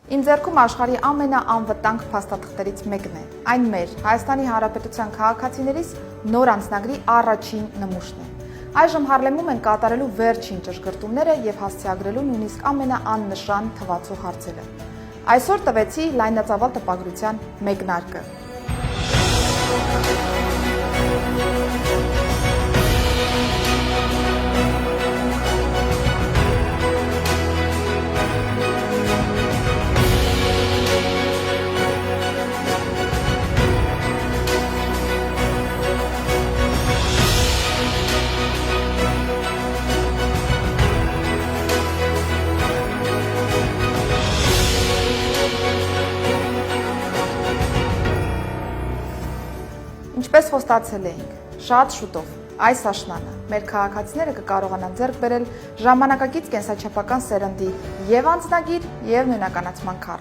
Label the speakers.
Speaker 1: Իմ ձեռքում աշխարհի ամենաանվտանգ փաստաթղթերից մեկն է։ Այն մեր Հայաստանի Հանրապետության քաղաքացիներիս նոր անձնագրի առաջին նմուշն է։ Այժմ Հարլեմում են կատարելու վերջին ճշգրտումները եւ հասցեագրելու նույնիսկ ամենաաննշան թվացող հարցերը։ Այսօր տվեցի լայնածավալ տպագրության մեկնարկը։ Ինչպես խոստացել էինք, շատ շուտով այս աշնանը մեր քաղաքացիները կկարողանան ձեռք բերել ժամանակակից կենսաչափական սերնդի եւ անձնագիր եւ նույնականացման քարտ։